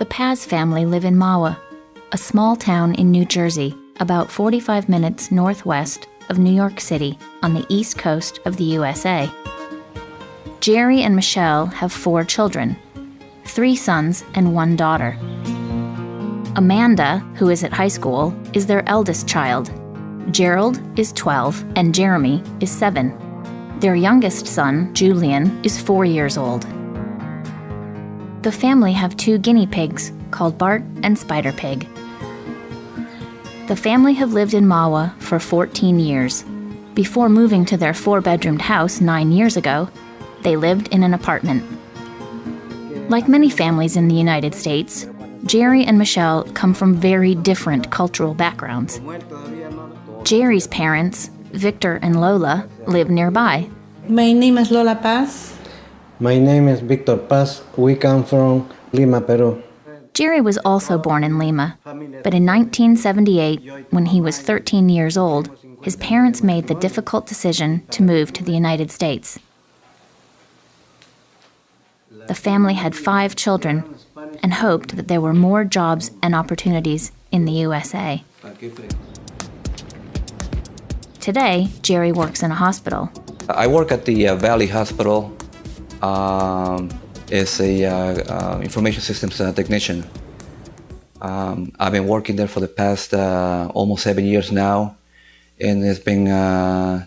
The Paz family live in Mahwah, a small town in New Jersey, about 45 minutes northwest of New York City on the east coast of the USA. Jerry and Michelle have 4 children, 3 sons and 1 daughter. Amanda, who is at high school, is their eldest child. Gerald is 12 and Jeremy is 7. Their youngest son, Julian, is 4 years old. The family have 2 guinea pigs called Bart and Spider Pig. The family have lived in Mahwah for 14 years. Before moving to their 4-bedroomed house 9 years ago, they lived in an apartment. Like many families in the United States, Jerry and Michelle come from very different cultural backgrounds. Jerry's parents, Victor and Lola, live nearby. My name is Lola Paz. My name is Victor Paz. We come from Lima, Peru. Jerry was also born in Lima, but in 1978, when he was 13 years old, his parents made the difficult decision to move to the United States. The family had 5 children and hoped that there were more jobs and opportunities in the USA. Today, Jerry works in a hospital. I work at the Valley Hospital as a information systems technician. I've been working there for the past almost 7 years now, and it's been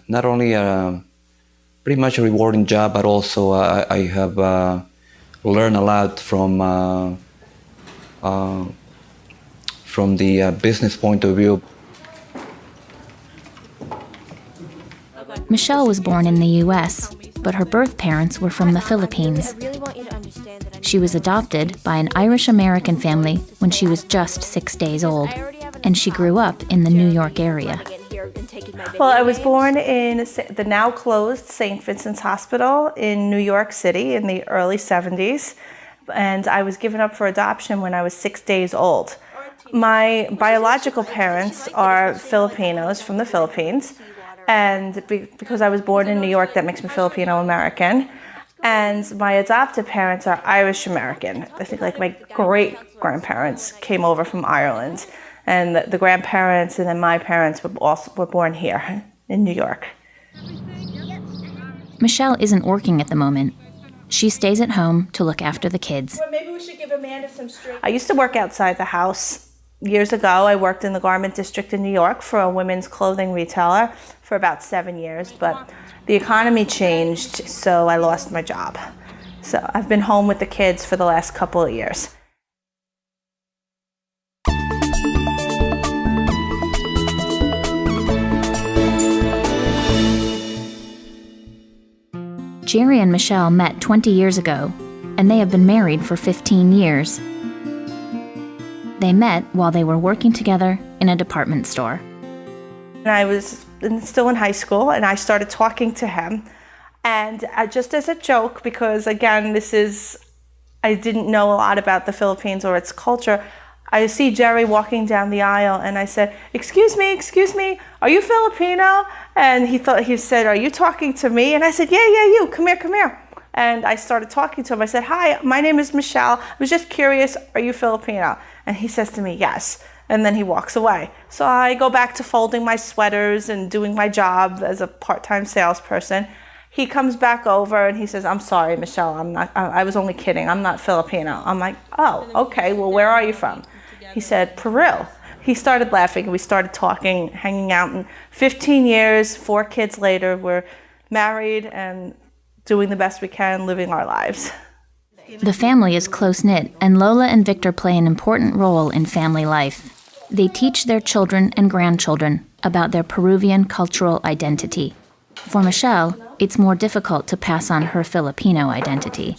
not only pretty much a rewarding job, but also I have learned a lot from the business point of view. Michelle was born in the U.S., but her birth parents were from the Philippines. She was adopted by an Irish-American family when she was just 6 days old, and she grew up in the New York area. Well, I was born in the now closed St. Vincent's Hospital in New York City in the early 70s, and I was given up for adoption when I was 6 days old. My biological parents are Filipinos from the Philippines, and because I was born in New York, that makes me Filipino-American. And my adopted parents are Irish-American. I think like my great-grandparents came over from Ireland. And the grandparents and then my parents were born here in New York. Michelle isn't working at the moment. She stays at home to look after the kids. Well, maybe we should give Amanda some straight. I used to work outside the house. Years ago, I worked in the garment district in New York for a women's clothing retailer for about 7 years, but the economy changed, so I lost my job. So I've been home with the kids for the last couple of years. Jerry and Michelle met 20 years ago, and they have been married for 15 years. They met while they were working together in a department store. I was still in high school, and I started talking to him. And just as a joke, because again, I didn't know a lot about the Philippines or its culture, I see Jerry walking down the aisle, and I said, excuse me, are you Filipino? And he said, are you talking to me? And I said, yeah, you, come here. And I started talking to him. I said, hi, my name is Michelle. I was just curious, are you Filipino? And he says to me, yes. And then he walks away. So I go back to folding my sweaters and doing my job as a part-time salesperson. He comes back over and he says, I'm sorry, Michelle, I was only kidding. I'm not Filipino. I'm like, oh, okay, well, where are you from? He said, Peru. He started laughing and we started talking, hanging out. And 15 years, 4 kids later, we're married and doing the best we can, living our lives. The family is close-knit, and Lola and Victor play an important role in family life. They teach their children and grandchildren about their Peruvian cultural identity. For Michelle, it's more difficult to pass on her Filipino identity.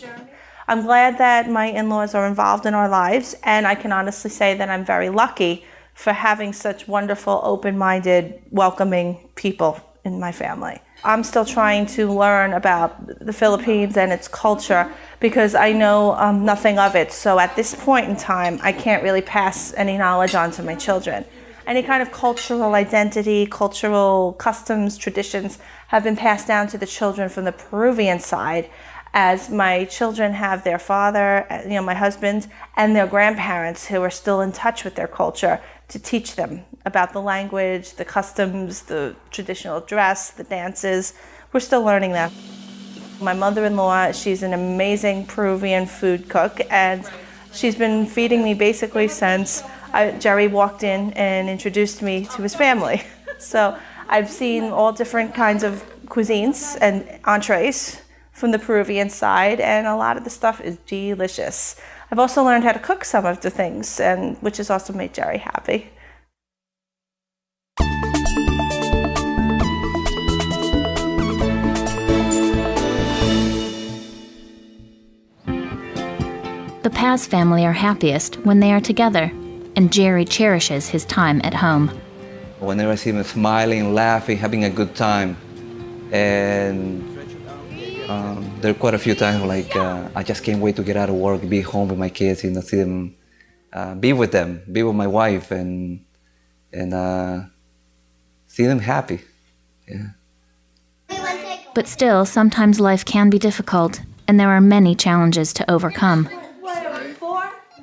I'm glad that my in-laws are involved in our lives, and I can honestly say that I'm very lucky for having such wonderful, open-minded, welcoming people in my family. I'm still trying to learn about the Philippines and its culture because I know nothing of it. So at this point in time, I can't really pass any knowledge on to my children. Any kind of cultural identity, cultural customs, traditions have been passed down to the children from the Peruvian side. as my children have their father, my husband, and their grandparents who are still in touch with their culture to teach them about the language, the customs, the traditional dress, the dances. We're still learning that. My mother-in-law, she's an amazing Peruvian food cook, and she's been feeding me basically since Jerry walked in and introduced me to his family. So I've seen all different kinds of cuisines and entrees from the Peruvian side, and a lot of the stuff is delicious. I've also learned how to cook some of the things, and which has also made Jerry happy. The Paz family are happiest when they are together, and Jerry cherishes his time at home. Whenever I see them smiling, laughing, having a good time, and there are quite a few times like I just can't wait to get out of work, be home with my kids, see them, be with them, be with my wife, and see them happy. Yeah. But still, sometimes life can be difficult, and there are many challenges to overcome.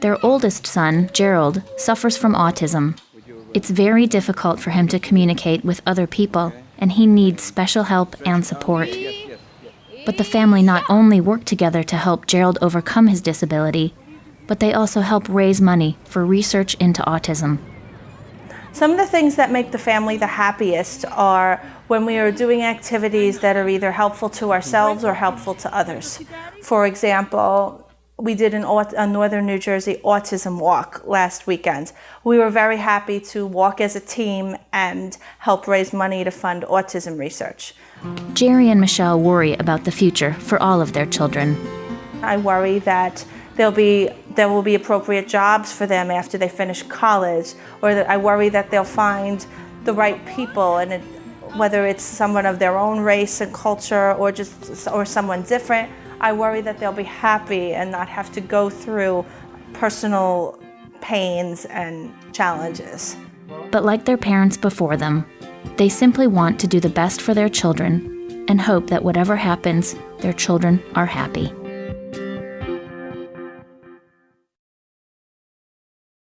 Their oldest son, Gerald, suffers from autism. It's very difficult for him to communicate with other people, and he needs special help and support. But the family not only work together to help Gerald overcome his disability, but they also help raise money for research into autism. Some of the things that make the family the happiest are when we are doing activities that are either helpful to ourselves or helpful to others. For example, we did a Northern New Jersey autism walk last weekend. We were very happy to walk as a team and help raise money to fund autism research. Jerry and Michelle worry about the future for all of their children. I worry that there will be appropriate jobs for them after they finish college, or that I worry that they'll find the right people, and whether it's someone of their own race and culture or someone different. I worry that they'll be happy and not have to go through personal pains and challenges. But like their parents before them, they simply want to do the best for their children and hope that whatever happens, their children are happy.